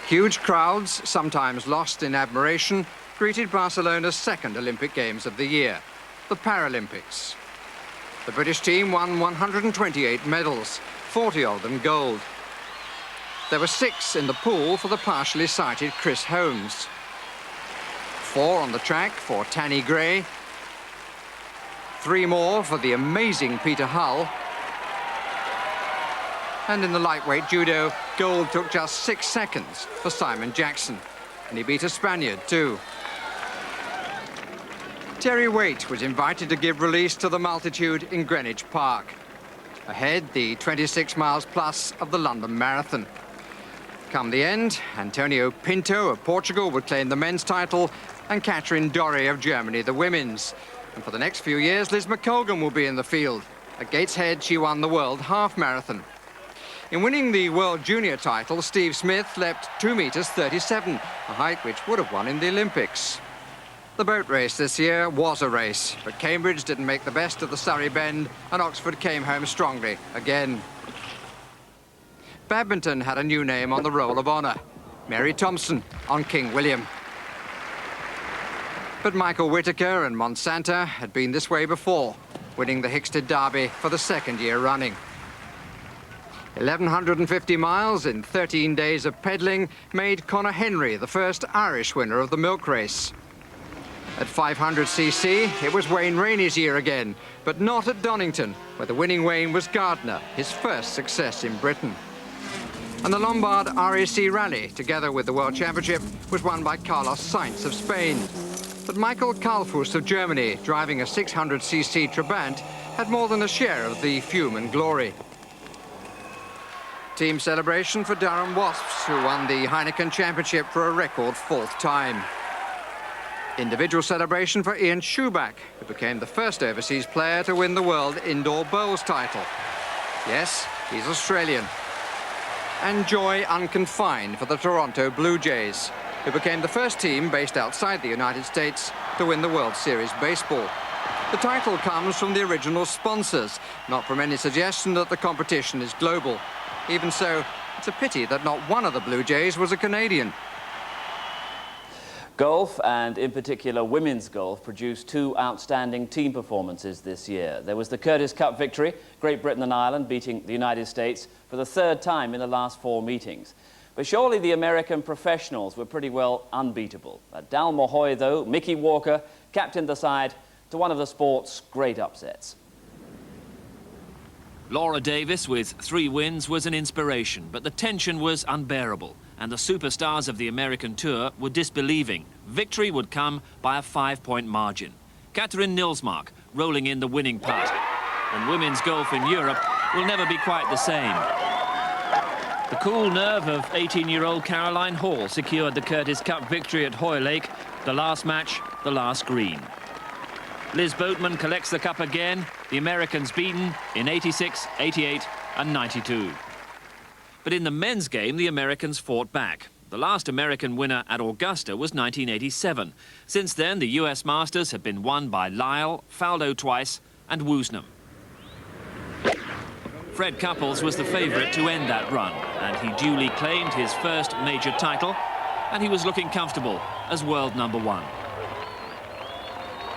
Huge crowds, sometimes lost in admiration, greeted Barcelona's second Olympic Games of the year, the Paralympics. The British team won 128 medals, 40 of them gold. There were 6 in the pool for the partially sighted Chris Holmes. 4 on the track for Tanny Gray. 3 more for the amazing Peter Hull. And in the lightweight judo, gold took just 6 seconds for Simon Jackson. And he beat a Spaniard too. Terry Waite was invited to give release to the multitude in Greenwich Park. Ahead, the 26 miles plus of the London Marathon. Come the end, Antonio Pinto of Portugal would claim the men's title and Catherine Doré of Germany the women's. And for the next few years, Liz McColgan will be in the field. At Gateshead, she won the World Half Marathon. In winning the World Junior title, Steve Smith leapt 2 meters 37, a height which would have won in the Olympics. The boat race this year was a race, but Cambridge didn't make the best of the Surrey Bend, and Oxford came home strongly again. Badminton had a new name on the Roll of Honour, Mary Thompson on King William. But Michael Whitaker and Monsanto had been this way before, winning the Hickstead Derby for the 2nd year running. 1,150 miles in 13 days of pedalling made Conor Henry the first Irish winner of the milk race. At 500cc, it was Wayne Rainey's year again, but not at Donington, where the winning Wayne was Gardner, his first success in Britain. And the Lombard RAC Rally, together with the World Championship, was won by Carlos Sainz of Spain. But Michael Kalfus of Germany, driving a 600cc Trabant, had more than a share of the fume and glory. Team celebration for Durham Wasps, who won the Heineken Championship for a record 4th time. Individual celebration for Ian Schuback, who became the first overseas player to win the World Indoor Bowls title. Yes, he's Australian. And joy unconfined for the Toronto Blue Jays, who became the first team based outside the United States to win the World Series Baseball. The title comes from the original sponsors, not from any suggestion that the competition is global. Even so, it's a pity that not one of the Blue Jays was a Canadian. Golf, and in particular women's golf, produced 2 outstanding team performances this year. There was the Curtis Cup victory, Great Britain and Ireland beating the United States for the 3rd time in the last 4 meetings. But surely the American professionals were pretty well unbeatable. At Dalmahoy, though, Mickey Walker captained the side to one of the sport's great upsets. Laura Davis, with 3 wins, was an inspiration, but the tension was unbearable, and the superstars of the American tour were disbelieving. Victory would come by a 5-point margin. Catherine Nilsmark rolling in the winning putt. And women's golf in Europe will never be quite the same. The cool nerve of 18-year-old Caroline Hall secured the Curtis Cup victory at Hoylake, the last match, the last green. Liz Boatman collects the cup again, the Americans beaten in 86, 88 and 92. But in the men's game, the Americans fought back. The last American winner at Augusta was 1987. Since then, the US Masters have been won by Lyle, Faldo twice and Woosnam. Fred Couples was the favourite to end that run, and he duly claimed his first major title, and he was looking comfortable as world #1.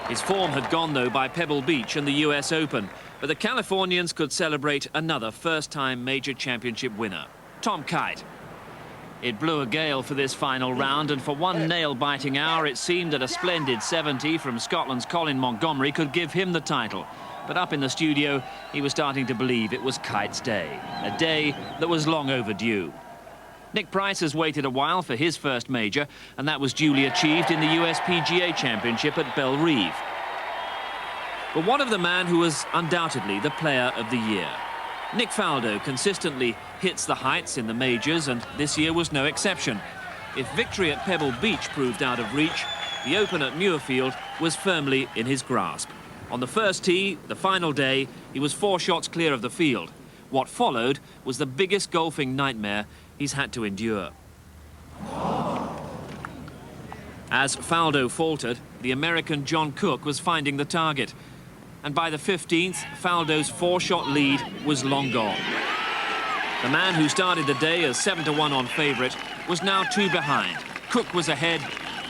His form had gone, though, by Pebble Beach and the US Open, but the Californians could celebrate another first-time major championship winner, Tom Kite. It blew a gale for this final round, and for one nail-biting hour, it seemed that a splendid 70 from Scotland's Colin Montgomery could give him the title. But up in the studio, he was starting to believe it was Kite's day, a day that was long overdue. Nick Price has waited a while for his first major, and that was duly achieved in the USPGA Championship at Bellerive. But what of the man who was undoubtedly the player of the year? Nick Faldo consistently hits the heights in the majors, and this year was no exception. If victory at Pebble Beach proved out of reach, the Open at Muirfield was firmly in his grasp. On the first tee, the final day, he was 4 shots clear of the field. What followed was the biggest golfing nightmare he's had to endure. As Faldo faltered, the American John Cook was finding the target. And by the 15th, Faldo's 4-shot lead was long gone. The man who started the day as 7-1 on favourite was now 2 behind. Cook was ahead,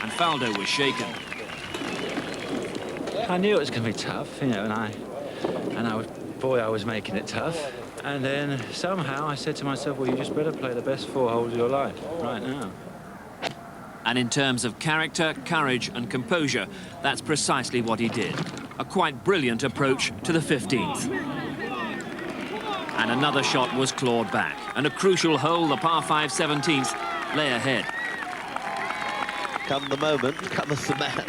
and Faldo was shaken. I knew it was going to be tough, you know, I was making it tough. And then somehow I said to myself, well, you just better play the best 4 holes of your life right now. And in terms of character, courage and composure, that's precisely what he did. A quite brilliant approach to the 15th. And another shot was clawed back. And a crucial hole, the par 5 17th, lay ahead. Come the moment, cometh the man.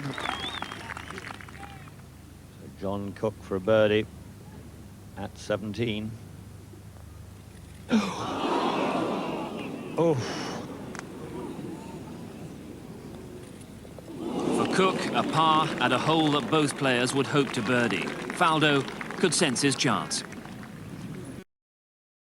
So John Cook for a birdie at 17. Oh. For Cook, a par at a hole that both players would hope to birdie. Faldo could sense his chance.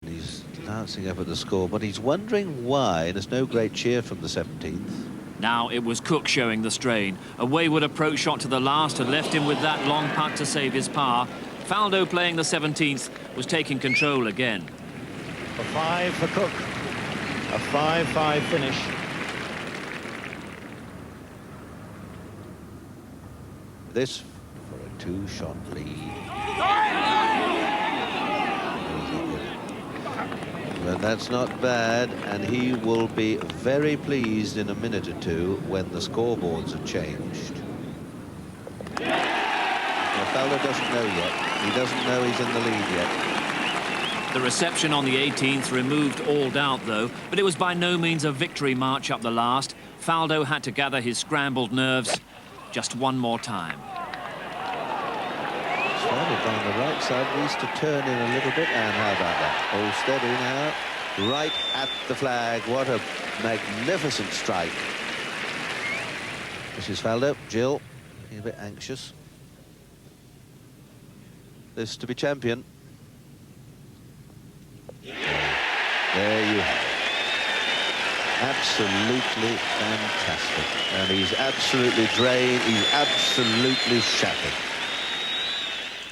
He's glancing up at the score, but he's wondering why there's no great cheer from the 17th. Now it was Cook showing the strain. A wayward approach shot to the last had left him with that long putt to save his par. Faldo, playing the 17th, was taking control again. A 5 for Cook. A 5-5 finish. This for a 2-shot lead. But that's not bad, and he will be very pleased in a minute or two when the scoreboards have changed. Now, Faldo doesn't know yet. He doesn't know he's in the lead yet. The reception on the 18th removed all doubt, though, but it was by no means a victory march up the last. Faldo had to gather his scrambled nerves just one more time. Started down the right side, needs to turn in a little bit, and how about that? Oh, steady now, right at the flag. What a magnificent strike. This is Faldo. Jill, a bit anxious. This to be champion. There you have it. Absolutely fantastic. And he's absolutely drained, he's absolutely shattered.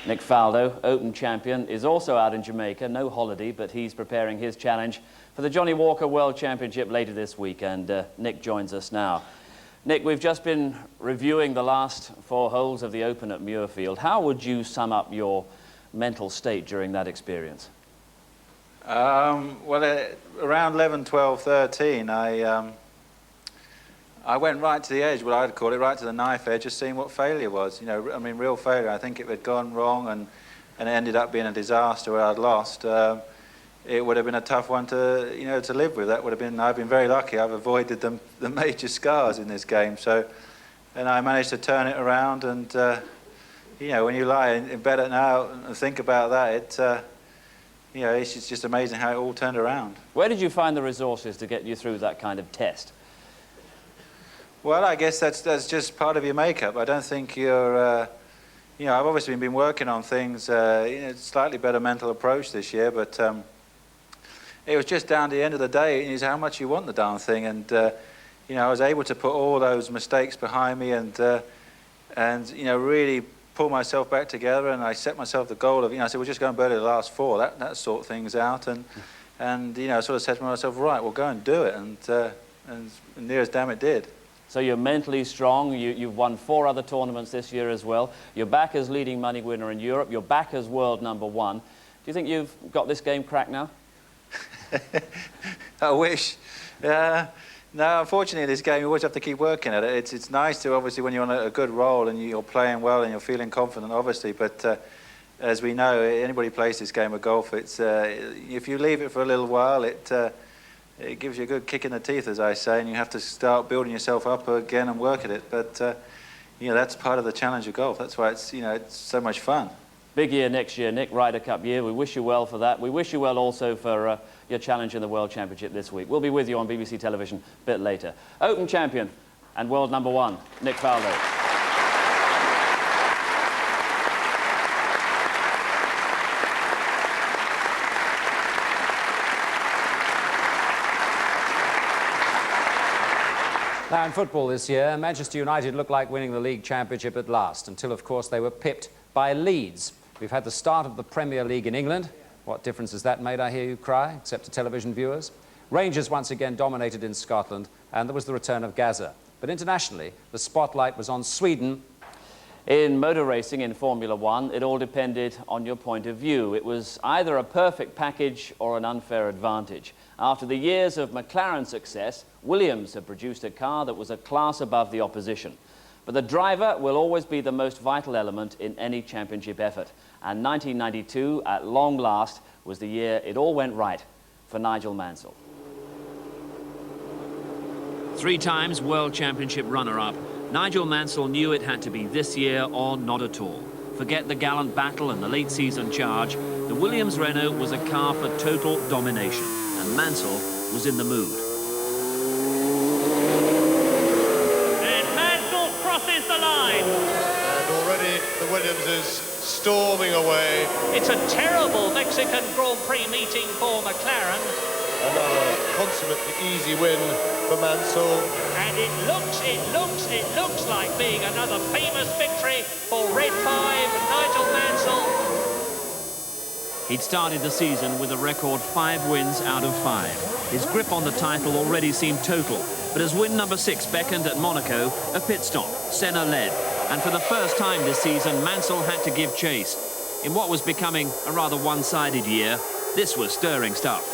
Nick Faldo, Open champion, is also out in Jamaica. No holiday, but he's preparing his challenge for the Johnny Walker World Championship later this week, and Nick joins us now. Nick, we've just been reviewing the last 4 holes of the Open at Muirfield. How would you sum up your mental state during that experience? Well, around 11, 12, 13, I went right to the edge, what I'd call it, right to the knife edge, just seeing what failure was. You know, I mean, real failure. I think if it had gone wrong and it ended up being a disaster where I'd lost, it would have been a tough one to, you know, to live with. That would have been. I've been very lucky. I've avoided the major scars in this game. So, and I managed to turn it around. And you know, when you lie in bed at night and think about that, you know, it's just amazing how it all turned around. Where did you find the resources to get you through that kind of test? Well, I guess that's just part of your makeup. I don't think you're, you know, I've obviously been working on things, you know, slightly better mental approach this year, but it was just down to the end of the day, is how much you want the darn thing. And, you know, I was able to put all those mistakes behind me and you know, really pull myself back together, and I set myself the goal of, you know, I said, we'll just go and birdie the last 4. That sort things out, and you know, sort of said to myself, right, we'll go and do it, and near as damn it did. So you're mentally strong. You've won 4 other tournaments this year as well. You're back as leading money winner in Europe. You're back as world #1. Do you think you've got this game cracked now? I wish. No, unfortunately, in this game, you always have to keep working at it. It's nice to, obviously, when you're on a good roll and you're playing well and you're feeling confident, obviously, but as we know, anybody plays this game of golf, it's if you leave it for a little while, it gives you a good kick in the teeth, as I say, and you have to start building yourself up again and work at it. But you know, that's part of the challenge of golf. That's why it's, you know, it's so much fun. Big year next year, Nick, Ryder Cup year. We wish you well for that. We wish you well also for your challenge in the World Championship this week. We'll be with you on BBC Television a bit later. Open champion and world #1, Nick Faldo. Now, in football this year, Manchester United looked like winning the league championship at last, until, of course, they were pipped by Leeds. We've had the start of the Premier League in England. What difference has that made, I hear you cry, except to television viewers? Rangers once again dominated in Scotland, and there was the return of Gaza. But internationally, the spotlight was on Sweden. In motor racing, in Formula One, it all depended on your point of view. It was either a perfect package or an unfair advantage. After the years of McLaren success, Williams had produced a car that was a class above the opposition. But the driver will always be the most vital element in any championship effort. And 1992, at long last, was the year it all went right for Nigel Mansell. 3 times World Championship runner-up, Nigel Mansell knew it had to be this year or not at all. Forget the gallant battle and the late season charge. The Williams Renault was a car for total domination, and Mansell was in the mood. And Mansell crosses the line. And already the Williams is storming away. It's a terrible Mexican Grand Prix meeting for McLaren. Another consummately easy win for Mansell. And it looks like being another famous victory for Red 5, Nigel Mansell. He'd started the season with a record 5 wins out of 5. His grip on the title already seemed total, but as win number 6 beckoned at Monaco, a pit stop, Senna led. And for the first time this season, Mansell had to give chase. In what was becoming a rather one-sided year, this was stirring stuff.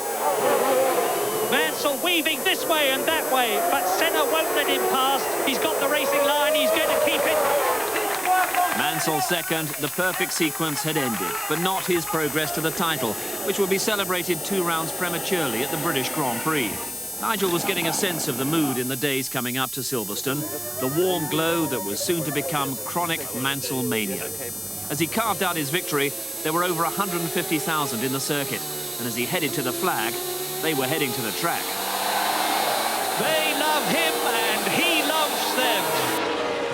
Mansell weaving this way and that way, but Senna won't let him past. He's got the racing line, he's going to keep it. Mansell second, the perfect sequence had ended, but not his progress to the title, which would be celebrated 2 rounds prematurely at the British Grand Prix. Nigel was getting a sense of the mood in the days coming up to Silverstone, the warm glow that was soon to become chronic Mansell mania. As he carved out his victory, there were over 150,000 in the circuit, and as he headed to the flag, they were heading to the track. They love him and he loves them.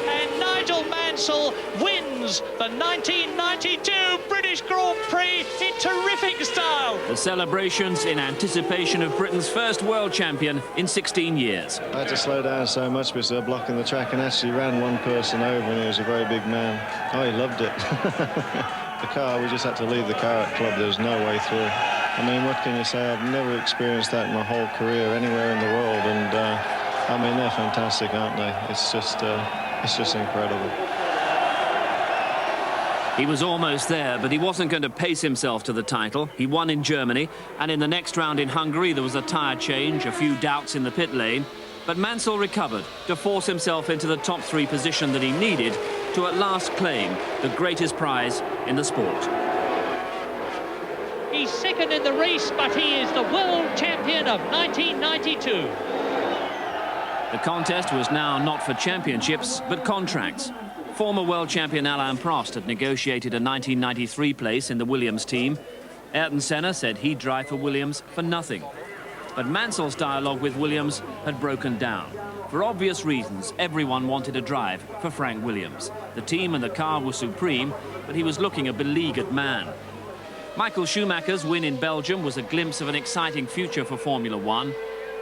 And Nigel Mansell wins the 1992 British Grand Prix in terrific style. The celebrations in anticipation of Britain's first world champion in 16 years. I had to slow down so much because they were blocking the track, and actually ran one person over, and he was a very big man. Oh, he loved it. The car, we just had to leave the car at club. There was no way through. I mean, what can you say? I've never experienced that in my whole career anywhere in the world, and I mean, they're fantastic, aren't they? It's just incredible. He was almost there, but he wasn't going to pace himself to the title. He won in Germany, and in the next round in Hungary, there was a tyre change, a few doubts in the pit lane. But Mansell recovered to force himself into the top 3 position that he needed to at last claim the greatest prize in the sport. He's second in the race, but he is the world champion of 1992. The contest was now not for championships, but contracts. Former world champion Alain Prost had negotiated a 1993 place in the Williams team. Ayrton Senna said he'd drive for Williams for nothing. But Mansell's dialogue with Williams had broken down. For obvious reasons, everyone wanted a drive for Frank Williams. The team and the car were supreme, but he was looking a beleaguered man. Michael Schumacher's win in Belgium was a glimpse of an exciting future for Formula One,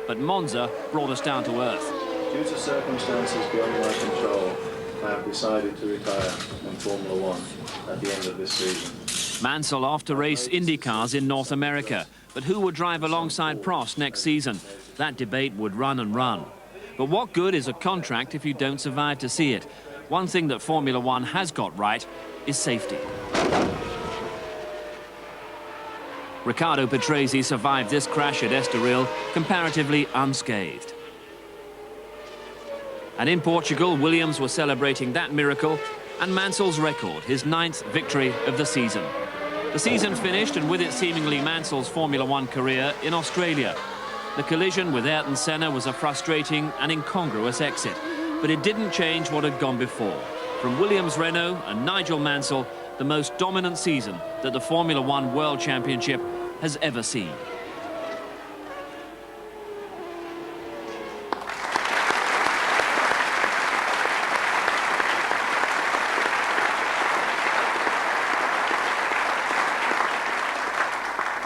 but Monza brought us down to earth. Due to circumstances beyond my control, I have decided to retire in Formula One at the end of this season. Mansell off to race Indy cars in North America, but who would drive alongside Prost next season? That debate would run and run. But what good is a contract if you don't survive to see it? One thing that Formula One has got right is safety. Riccardo Patrese survived this crash at Estoril comparatively unscathed. And in Portugal, Williams was celebrating that miracle and Mansell's record, his 9th victory of the season. The season finished, and with it seemingly Mansell's Formula One career in Australia. The collision with Ayrton Senna was a frustrating and incongruous exit, but it didn't change what had gone before. From Williams-Renault and Nigel Mansell, the most dominant season that the Formula One World Championship has ever seen.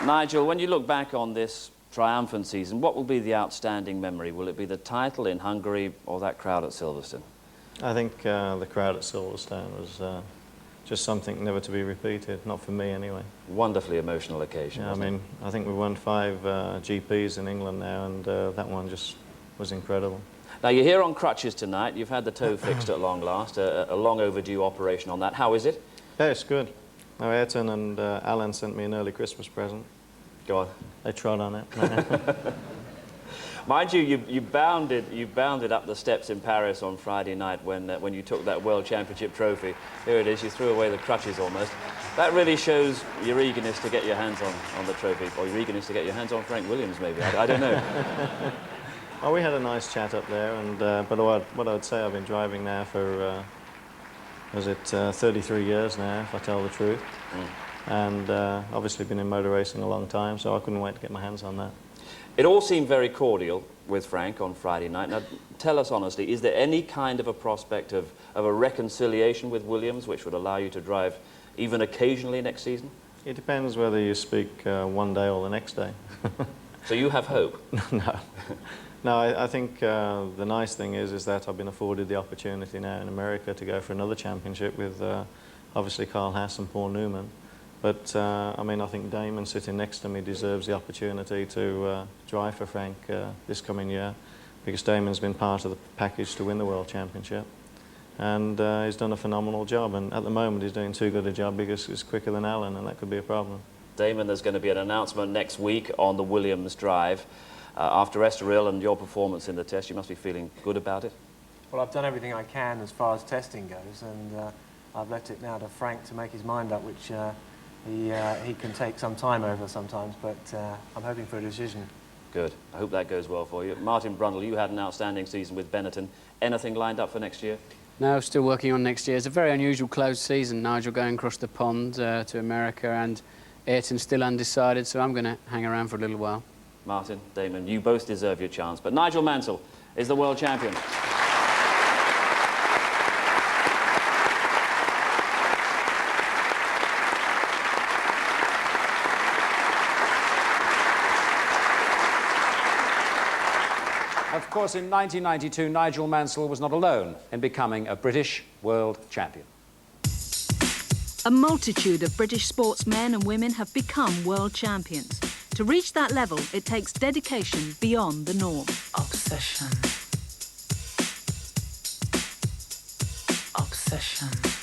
Nigel, when you look back on this triumphant season, what will be the outstanding memory? Will it be the title in Hungary or that crowd at Silverstone? I think the crowd at Silverstone was just something never to be repeated, not for me anyway. Wonderfully emotional occasion. Yeah, I think we've won 5 GPs in England now, and that one just was incredible. Now, you're here on crutches tonight. You've had the toe fixed at long last, a long overdue operation on that. How is it? Yeah, it's good. Now, Ayrton and Alan sent me an early Christmas present. Go on. They trod on it. Mind you, you bounded up the steps in Paris on Friday night when you took that World Championship trophy. Here it is, you threw away the crutches almost. That really shows your eagerness to get your hands on the trophy, or your eagerness to get your hands on Frank Williams, maybe. I don't know. Well, we had a nice chat up there, and but what I would say, I've been driving now for, was it 33 years now, if I tell the truth. And obviously been in motor racing a long time, so I couldn't wait to get my hands on that. It all seemed very cordial with Frank on Friday night. Now, tell us honestly, is there any kind of a prospect of a reconciliation with Williams which would allow you to drive even occasionally next season? It depends whether you speak one day or the next day. So you have hope? No. No, I think the nice thing is that I've been afforded the opportunity now in America to go for another championship with obviously Carl Haas and Paul Newman. But, I think Damon sitting next to me deserves the opportunity to drive for Frank this coming year, because Damon's been part of the package to win the World Championship. And he's done a phenomenal job, and at the moment he's doing too good a job because he's quicker than Alan, and that could be a problem. Damon, there's going to be an announcement next week on the Williams drive. After Estoril and your performance in the test, you must be feeling good about it? Well, I've done everything I can as far as testing goes, and I've left it now to Frank to make his mind up, which he can take some time over sometimes, but I'm hoping for a decision. Good. I hope that goes well for you. Martin Brundle, you had an outstanding season with Benetton. Anything lined up for next year? No, still working on next year. It's a very unusual closed season. Nigel going across the pond to America, and Ayrton still undecided, so I'm going to hang around for a little while. Martin, Damon, you both deserve your chance, but Nigel Mansell is the world champion. Of course, in 1992, Nigel Mansell was not alone in becoming a British world champion. A multitude of British sportsmen and women have become world champions. To reach that level, it takes dedication beyond the norm. Obsession. Obsession. Obsession.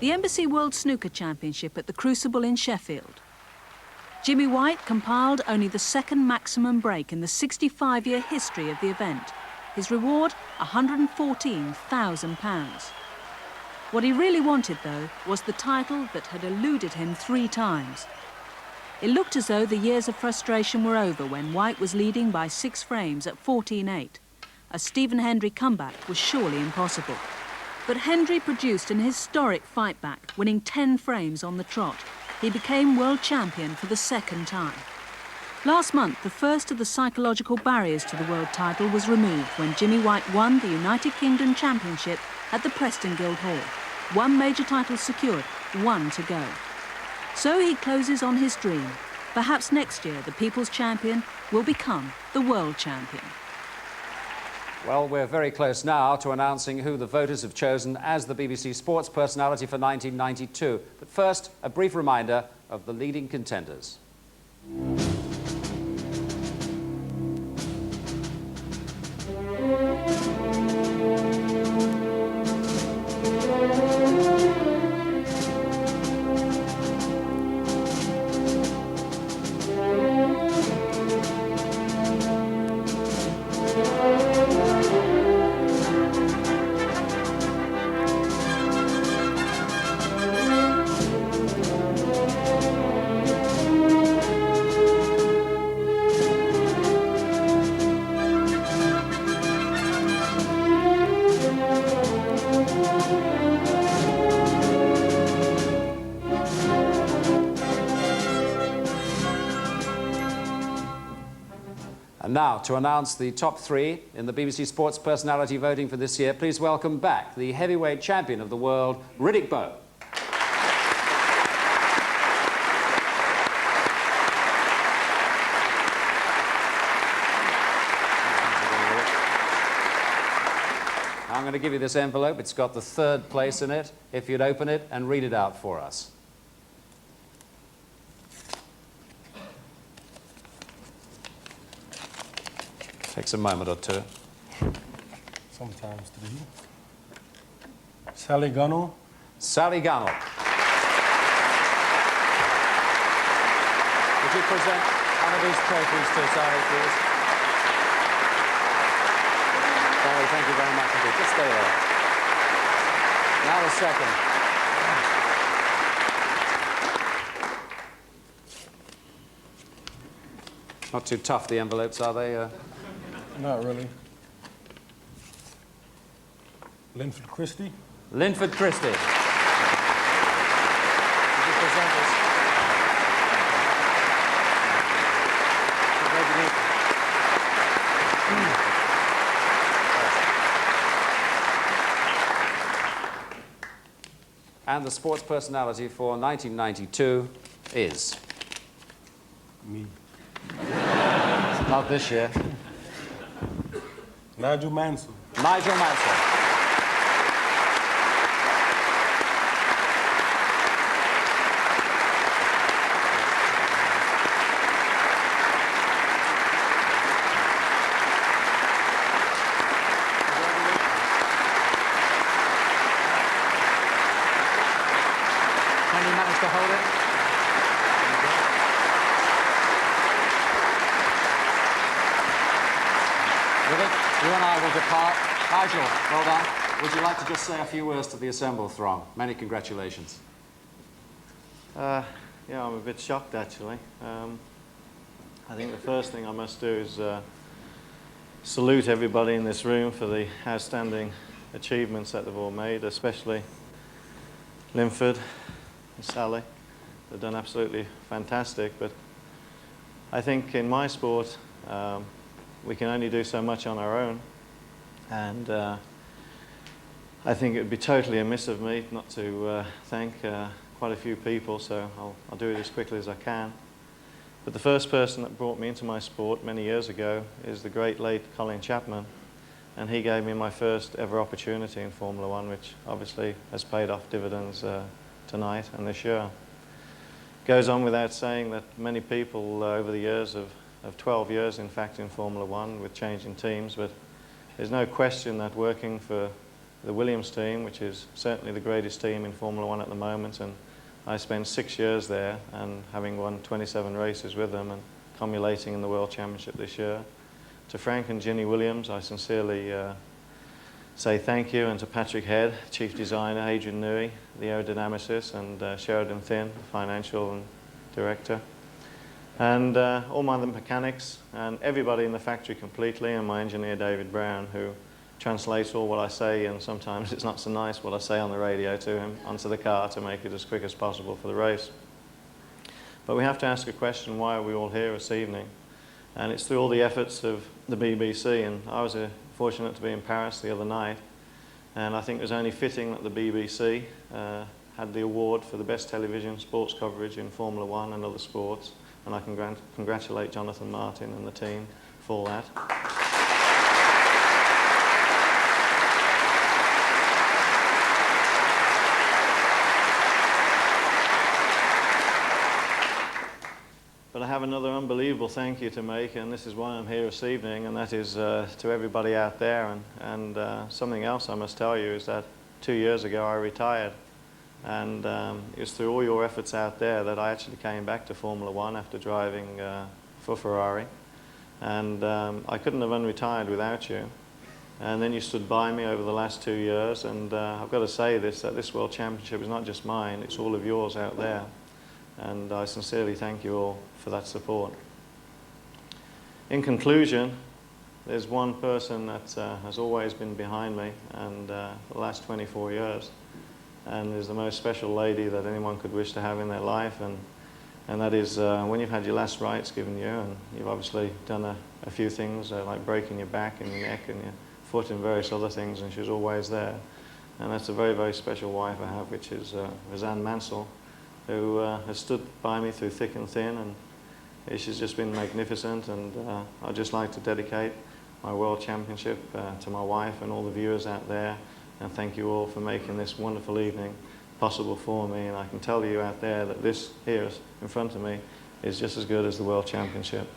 the Embassy World Snooker Championship at the Crucible in Sheffield. Jimmy White compiled only the second maximum break in the 65-year history of the event. His reward, £114,000. What he really wanted, though, was the title that had eluded him 3 times. It looked as though the years of frustration were over when White was leading by 6 frames at 14-8. A Stephen Hendry comeback was surely impossible. But Hendry produced an historic fight back, winning 10 frames on the trot. He became world champion for the 2nd time. Last month, the first of the psychological barriers to the world title was removed when Jimmy White won the United Kingdom Championship at the Preston Guildhall. 1 major title secured, 1 to go. So he closes on his dream. Perhaps next year the People's Champion will become the world champion. Well, we're very close now to announcing who the voters have chosen as the BBC Sports Personality for 1992. But first, a brief reminder of the leading contenders. And now, to announce the top 3 in the BBC Sports Personality voting for this year, please welcome back the heavyweight champion of the world, Riddick Bowe. I'm going to give you this envelope. It's got the 3rd place in it. If you'd open it and read it out for us. Takes a moment or 2. Sometimes 3. Sally Gunnell. Sally Gunnell. Would you present one of these trophies to Sally, please? Sally, thank you very much indeed. Just stay there. Now the 2nd. Not too tough, the envelopes, are they? Not really. Linford Christie. Linford Christie. Would you present us? And the sports personality for 1992 is... Me. Not this year. Nigel Mansell. Nigel Mansell. Can you manage to hold it? You and I will depart. Nigel, well done. Would you like to just say a few words to the assembled throng? Many congratulations. Yeah, I'm a bit shocked, actually. I think the first thing I must do is salute everybody in this room for the outstanding achievements that they've all made, especially Linford and Sally. They've done absolutely fantastic, but I think in my sport, we can only do so much on our own, and I think it would be totally amiss of me not to thank quite a few people, so I'll do it as quickly as I can. But the first person that brought me into my sport many years ago is the great late Colin Chapman, and he gave me my first ever opportunity in Formula One, which obviously has paid off dividends tonight and this year. Goes on without saying that many people over the years of 12 years, in fact, in Formula One with changing teams, but there's no question that working for the Williams team, which is certainly the greatest team in Formula One at the moment, and I spent 6 years there, and having won 27 races with them and culminating in the World Championship this year. To Frank and Ginny Williams, I sincerely say thank you, and to Patrick Head, Chief Designer, Adrian Newey, the aerodynamicist, and Sheridan Thin, Financial and Director. And all my other mechanics, and everybody in the factory completely, and my engineer David Brown, who translates all what I say, and sometimes it's not so nice what I say on the radio to him, onto the car to make it as quick as possible for the race. But we have to ask a question, why are we all here this evening? And it's through all the efforts of the BBC, and I was fortunate to be in Paris the other night, and I think it was only fitting that the BBC had the award for the best television sports coverage in Formula One and other sports, and I can congratulate Jonathan Martin and the team for that. But I have another unbelievable thank you to make, and this is why I'm here this evening, and that is to everybody out there. And something else I must tell you is that 2 years ago I retired, and it was through all your efforts out there that I actually came back to Formula One after driving for Ferrari, and I couldn't have unretired without you. And then you stood by me over the last 2 years, and I've got to say this, that this World Championship is not just mine, it's all of yours out there. And I sincerely thank you all for that support. In conclusion, there's one person that has always been behind me, and for the last 24 years, and is the most special lady that anyone could wish to have in their life, and that is when you've had your last rites given you, and you've obviously done a few things like breaking your back and your neck and your foot and various other things, and she's always there. And that's a very, very special wife I have, which is Nigel Mansell, who has stood by me through thick and thin, and she's just been magnificent. And I'd just like to dedicate my World Championship to my wife and all the viewers out there, and thank you all for making this wonderful evening possible for me. And I can tell you out there that this here in front of me is just as good as the World Championship.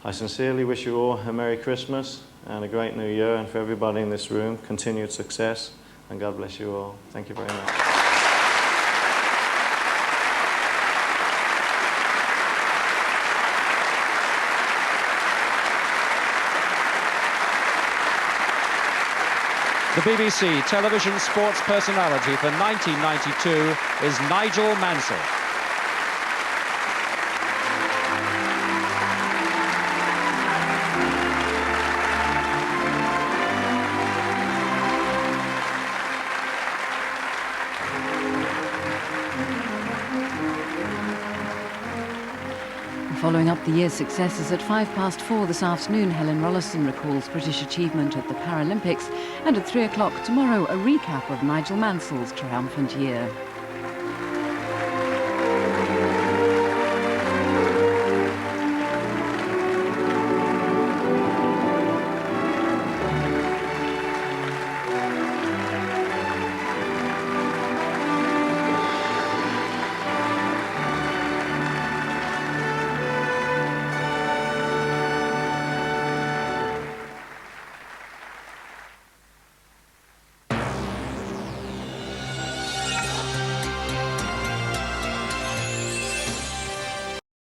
I sincerely wish you all a Merry Christmas and a great New Year, and for everybody in this room, continued success, and God bless you all. Thank you very much. The BBC television sports personality for 1992 is Nigel Mansell. Following up the year's successes at 4:05 this afternoon, Helen Rollison recalls British achievement at the Paralympics, and at 3 o'clock tomorrow, a recap of Nigel Mansell's triumphant year.